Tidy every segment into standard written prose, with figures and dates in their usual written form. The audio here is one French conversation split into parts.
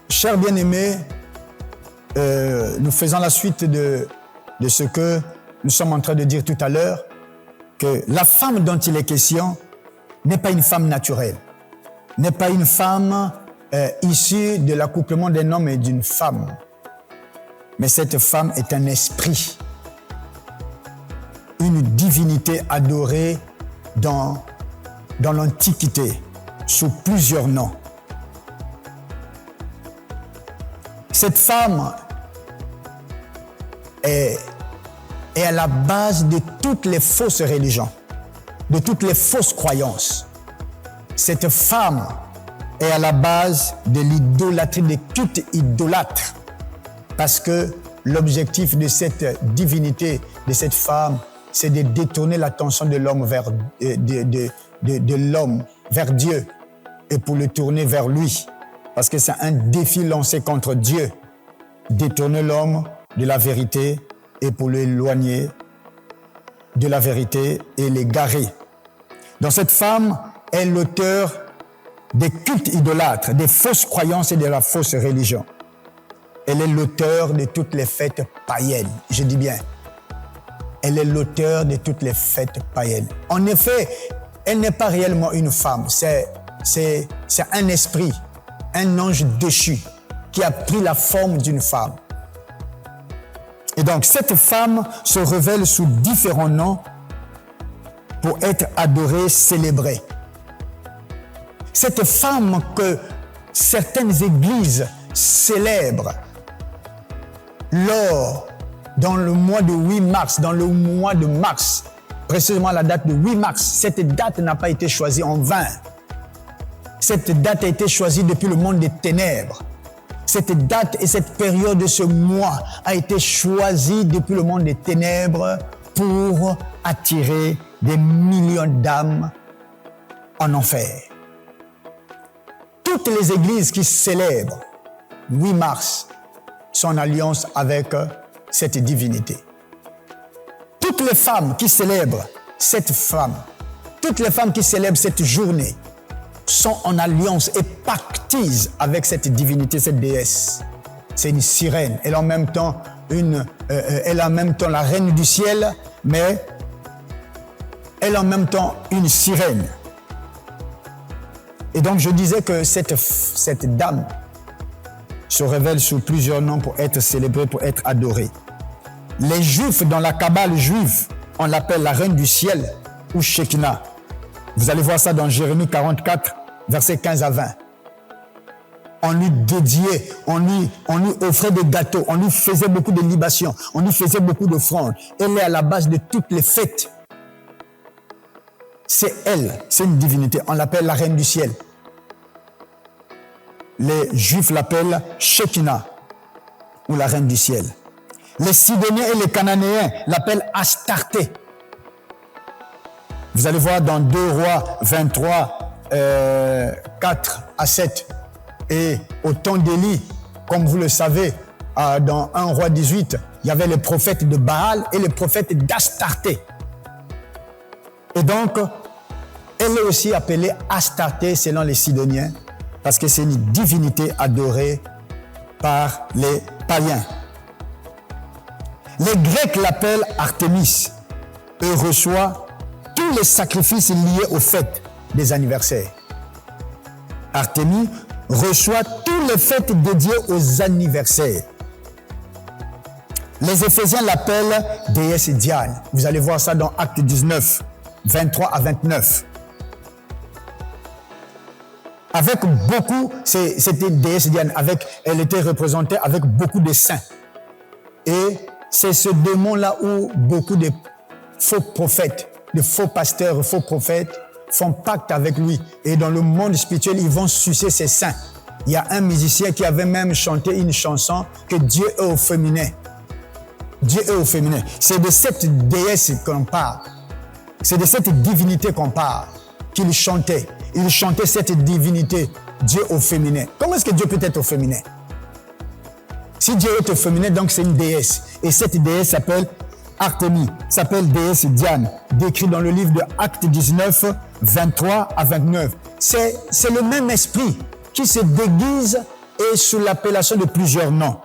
Chers bien-aimés, nous faisons la suite de ce que nous sommes en train de dire tout à l'heure, que la femme dont il est question n'est pas une femme naturelle, n'est pas une femme issue de l'accouplement d'un homme et d'une femme, mais cette femme est un esprit, une divinité adorée dans l'Antiquité, sous plusieurs noms. Cette femme est à la base de toutes les fausses religions, de toutes les fausses croyances. Cette femme est à la base de l'idolâtrie, des cultes idolâtres, parce que l'objectif de cette divinité, de cette femme, c'est de détourner l'attention de l'homme vers l'homme vers Dieu et pour le tourner vers lui, parce que c'est un défi lancé contre Dieu, détourner l'homme de la vérité et pour l'éloigner de la vérité et l'égarer. Donc cette femme est l'auteur des cultes idolâtres, des fausses croyances et de la fausse religion. Elle est l'auteur de toutes les fêtes païennes. Je dis bien, elle est l'auteur de toutes les fêtes païennes. En effet, elle n'est pas réellement une femme, c'est un esprit, un ange déchu qui a pris la forme d'une femme. Et donc, cette femme se révèle sous différents noms pour être adorée, célébrée. Cette femme que certaines églises célèbrent dans le mois de 8 mars, précisément la date de 8 mars, cette date n'a pas été choisie en vain. Cette date a été choisie depuis le monde des ténèbres. Cette date et cette période de ce mois a été choisie depuis le monde des ténèbres pour attirer des millions d'âmes en enfer. Toutes les églises qui célèbrent 8 mars sont en alliance avec cette divinité. Toutes les femmes qui célèbrent cette femme, toutes les femmes qui célèbrent cette journée sont en alliance et pactisent avec cette divinité, cette déesse. C'est une sirène. Elle est en même temps la reine du ciel, mais elle est en même temps une sirène. Et donc je disais que cette dame se révèle sous plusieurs noms pour être célébrée, pour être adorée. Les Juifs, dans la Kabbale juive, on l'appelle la reine du ciel ou Shekinah. Vous allez voir ça dans Jérémie 44, versets 15 à 20. On lui dédiait, on lui offrait des gâteaux, on lui faisait beaucoup de libations, on lui faisait beaucoup d'offrandes. Elle est à la base de toutes les fêtes. C'est elle, c'est une divinité. On l'appelle la reine du ciel. Les Juifs l'appellent Shekinah ou la reine du ciel. Les Sidoniens et les Cananéens l'appellent Astarté. Vous allez voir dans 2 Rois 23, 4 à 7. Et au temps d'Élie, comme vous le savez, dans 1 Roi 18, il y avait les prophètes de Baal et les prophètes d'Astarté. Et donc, elle est aussi appelée Astarté selon les Sidoniens, parce que c'est une divinité adorée par les païens. Les Grecs l'appellent Artémis et reçoit tous les sacrifices liés aux fêtes des anniversaires. Artémis reçoit toutes les fêtes dédiées aux anniversaires. Les Éphésiens l'appellent déesse Diane. Vous allez voir ça dans Acte 19, 23 à 29. Avec beaucoup, c'était déesse Diane, elle était représentée avec beaucoup de saints. Et c'est ce démon-là où beaucoup de faux prophètes, de faux pasteurs, faux prophètes font pacte avec lui. Et dans le monde spirituel, ils vont sucer ses saints. Il y a un musicien qui avait même chanté une chanson que Dieu est au féminin. Dieu est au féminin. C'est de cette déesse qu'on parle. C'est de cette divinité qu'on parle, qu'il chantait. Il chantait cette divinité, Dieu au féminin. Comment est-ce que Dieu peut être au féminin? Si Dieu est au féminin, donc c'est une déesse. Et cette déesse s'appelle Artémis, s'appelle déesse Diane, décrit dans le livre de Acte 19, 23 à 29. C'est le même esprit qui se déguise et sous l'appellation de plusieurs noms,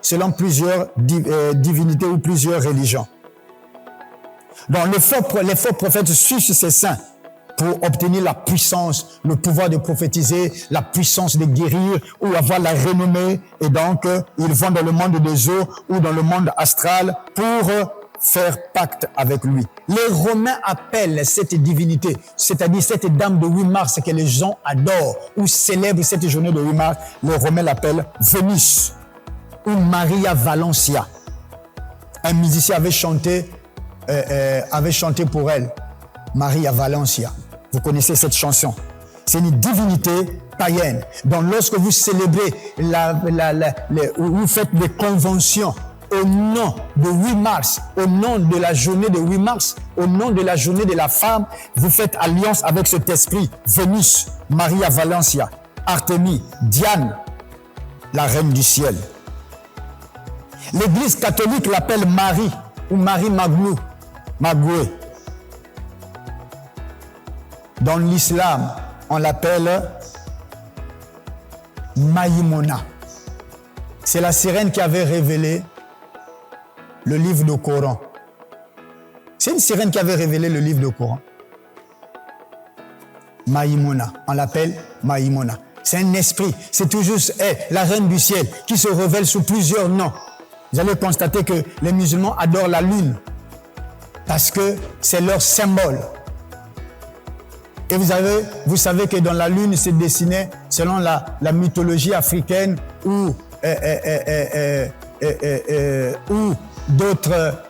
selon plusieurs divinités ou plusieurs religions. Donc les faux prophètes suivent ces saints pour obtenir la puissance, le pouvoir de prophétiser, la puissance de guérir ou avoir la renommée. Et donc, ils vont dans le monde des eaux ou dans le monde astral pour faire pacte avec lui. Les Romains appellent cette divinité, c'est-à-dire cette dame de 8 mars que les gens adorent ou célèbrent cette journée de 8 mars, les Romains l'appellent Vénus ou Maria Valencia. Un musicien avait chanté pour elle, Maria Valencia. Vous connaissez cette chanson. C'est une divinité païenne. Donc, lorsque vous célébrez, vous faites des conventions au nom de 8 mars, au nom de la journée de 8 mars, au nom de la journée de la femme, vous faites alliance avec cet esprit. Vénus, Maria Valencia, Artémis, Diane, la reine du ciel. L'Église catholique l'appelle Marie ou Marie Magoué. Dans l'islam, on l'appelle Maïmona. C'est la sirène qui avait révélé le livre du Coran. C'est une sirène qui avait révélé le livre du Coran. Maïmona, on l'appelle Maïmona. C'est un esprit, c'est toujours la reine du ciel qui se révèle sous plusieurs noms. Vous allez constater que les musulmans adorent la lune parce que c'est leur symbole. Et vous savez que dans la lune, c'est dessiné selon la mythologie africaine ou d'autres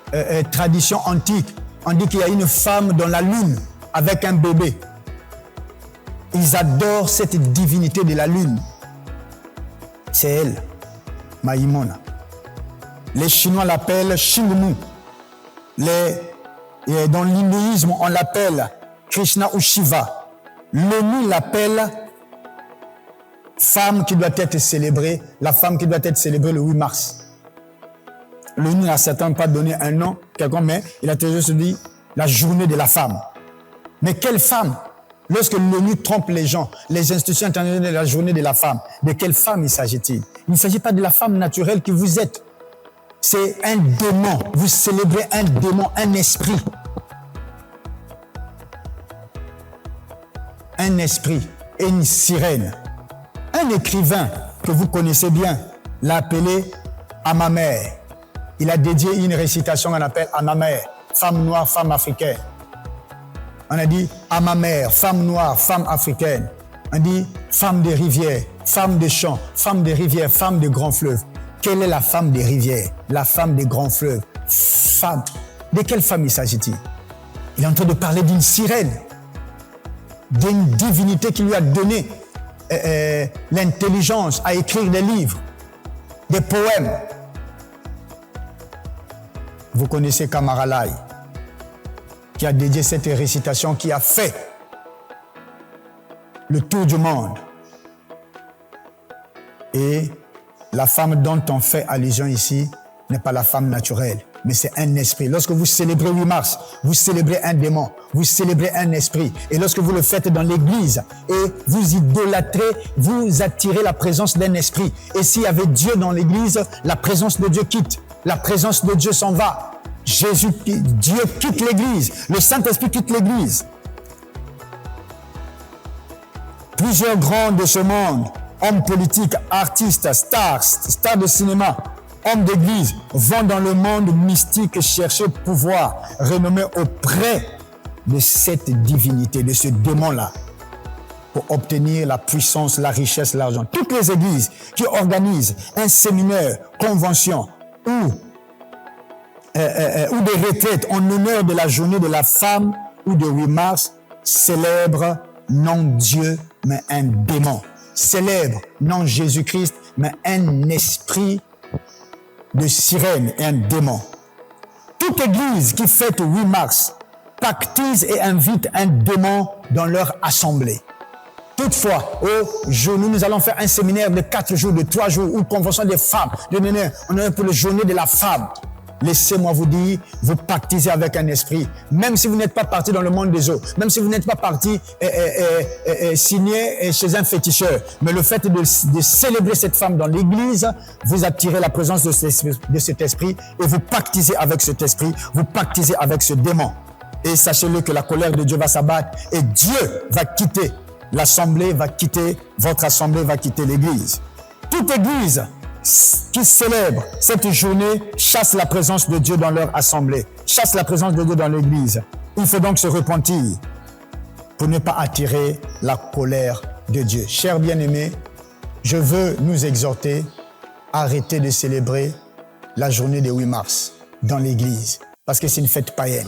traditions antiques. On dit qu'il y a une femme dans la lune avec un bébé. Ils adorent cette divinité de la lune. C'est elle, Maïmona. Les Chinois l'appellent Xingmu. Dans l'hindouisme, on l'appelle Krishna ou Shiva. L'ONU l'appelle femme qui doit être célébrée, la femme qui doit être célébrée le 8 mars. L'ONU n'a certainement pas donné un nom, mais il a toujours dit la journée de la femme. Mais quelle femme? Lorsque l'ONU trompe les gens, les institutions internationales de la journée de la femme, de quelle femme il s'agit-il? Il ne s'agit pas de la femme naturelle que vous êtes. C'est un démon. Vous célébrez un démon, un esprit. Un esprit et une sirène. Un écrivain que vous connaissez bien l'a appelé Amamer. Il a dédié une récitation qu'on appelle Amamer, femme noire, femme africaine. On a dit Amamer, femme noire, femme africaine. On dit femme des rivières, femme des champs, femme des rivières, femme des grands fleuves. Quelle est la femme des rivières, la femme des grands fleuves? Femme. De quelle femme il s'agit-il? Il est en train de parler d'une sirène, d'une divinité qui lui a donné l'intelligence à écrire des livres, des poèmes. Vous connaissez Kamaralai, qui a dédié cette récitation, qui a fait le tour du monde. Et la femme dont on fait allusion ici n'est pas la femme naturelle, mais c'est un esprit. Lorsque vous célébrez 8 mars, vous célébrez un démon, vous célébrez un esprit. Et lorsque vous le faites dans l'église et vous idolâtrez, vous attirez la présence d'un esprit. Et s'il y avait Dieu dans l'église, la présence de Dieu quitte. La présence de Dieu s'en va. Dieu quitte l'église. Le Saint-Esprit quitte l'église. Plusieurs grands de ce monde, hommes politiques, artistes, stars de cinéma, hommes d'église, vont dans le monde mystique chercher pouvoir, renommé auprès de cette divinité, de ce démon-là, pour obtenir la puissance, la richesse, l'argent. Toutes les églises qui organisent un séminaire, convention ou des retraites en honneur de la journée de la femme ou de 8 mars célèbrent non Dieu, mais un démon. Célèbre non Jésus-Christ, mais un esprit de sirène et un démon. Toute église qui fête 8 mars pactise et invite un démon dans leur assemblée. Toutefois, nous allons faire un séminaire de 4 jours, de 3 jours, ou convention des femmes. On est pour la journée de la femme. laissez-moi vous dire, vous pactisez avec un esprit. Même si vous n'êtes pas parti dans le monde des eaux, même si vous n'êtes pas parti signé chez un féticheur, mais le fait de célébrer cette femme dans l'église, vous attirez la présence de cet esprit et vous pactisez avec cet esprit, vous pactisez avec ce démon. Et sachez-le que la colère de Dieu va s'abattre et Dieu va quitter l'assemblée, va quitter votre assemblée, va quitter l'église. Toute église qui célèbre cette journée chasse la présence de Dieu dans leur assemblée, chasse la présence de Dieu dans l'église. Il faut donc se repentir pour ne pas attirer la colère de Dieu. Chers bien-aimés, je veux nous exhorter à arrêter de célébrer la journée du 8 mars dans l'église parce que c'est une fête païenne.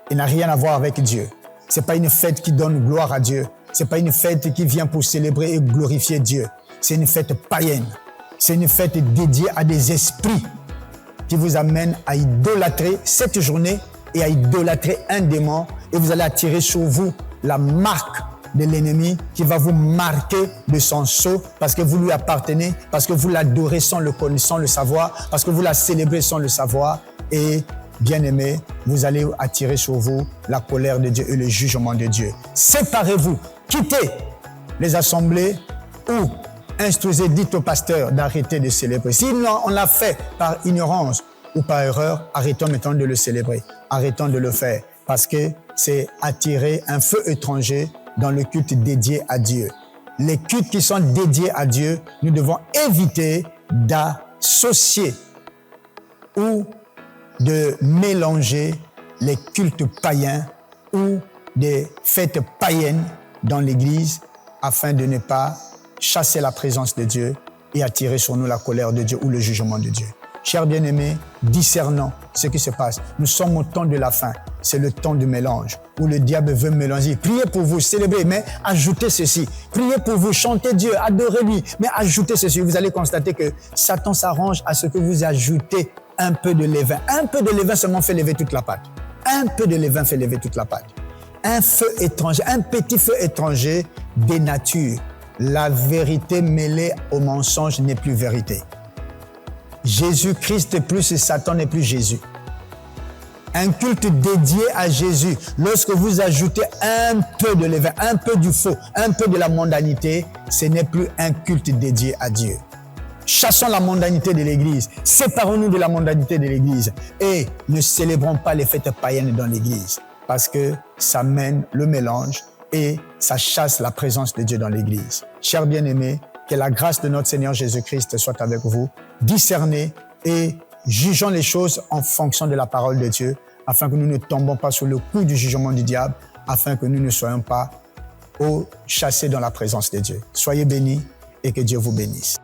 Il n'a rien à voir avec Dieu. Ce n'est pas une fête qui donne gloire à Dieu. Ce n'est pas une fête qui vient pour célébrer et glorifier Dieu. C'est une fête païenne. C'est une fête dédiée à des esprits qui vous amènent à idolâtrer cette journée et à idolâtrer un démon. Et vous allez attirer sur vous la marque de l'ennemi qui va vous marquer de son sceau parce que vous lui appartenez, parce que vous l'adorez sans le connaître, sans le savoir, parce que vous la célébrez sans le savoir. Et bien-aimés, vous allez attirer sur vous la colère de Dieu et le jugement de Dieu. Séparez-vous, quittez les assemblées ou instruisez, dites au pasteur d'arrêter de célébrer. Si on l'a fait par ignorance ou par erreur, arrêtons maintenant de le célébrer. Arrêtons de le faire parce que c'est attirer un feu étranger dans le culte dédié à Dieu. Les cultes qui sont dédiés à Dieu, nous devons éviter d'associer ou de mélanger les cultes païens ou des fêtes païennes dans l'Église afin de ne pas chasser la présence de Dieu et attirer sur nous la colère de Dieu ou le jugement de Dieu. Chers bien-aimés, discernons ce qui se passe. Nous sommes au temps de la fin. C'est le temps du mélange où le diable veut mélanger. Priez pour vous, célébrez, mais ajoutez ceci. Priez pour vous, chantez Dieu, adorez-lui, mais ajoutez ceci. Vous allez constater que Satan s'arrange à ce que vous ajoutez un peu de levain. Un peu de levain seulement fait lever toute la pâte. Un peu de levain fait lever toute la pâte. Un feu étranger, un petit feu étranger dénature. La vérité mêlée au mensonge n'est plus vérité. Jésus-Christ est plus et Satan n'est plus Jésus. Un culte dédié à Jésus, lorsque vous ajoutez un peu de levain, un peu du faux, un peu de la mondanité, ce n'est plus un culte dédié à Dieu. Chassons la mondanité de l'Église, séparons-nous de la mondanité de l'Église et ne célébrons pas les fêtes païennes dans l'Église parce que ça mène le mélange et ça chasse la présence de Dieu dans l'Église. Chers bien-aimés, que la grâce de notre Seigneur Jésus-Christ soit avec vous. Discernez et jugeons les choses en fonction de la parole de Dieu afin que nous ne tombons pas sous le coup du jugement du diable, afin que nous ne soyons pas chassés dans la présence de Dieu. Soyez bénis et que Dieu vous bénisse.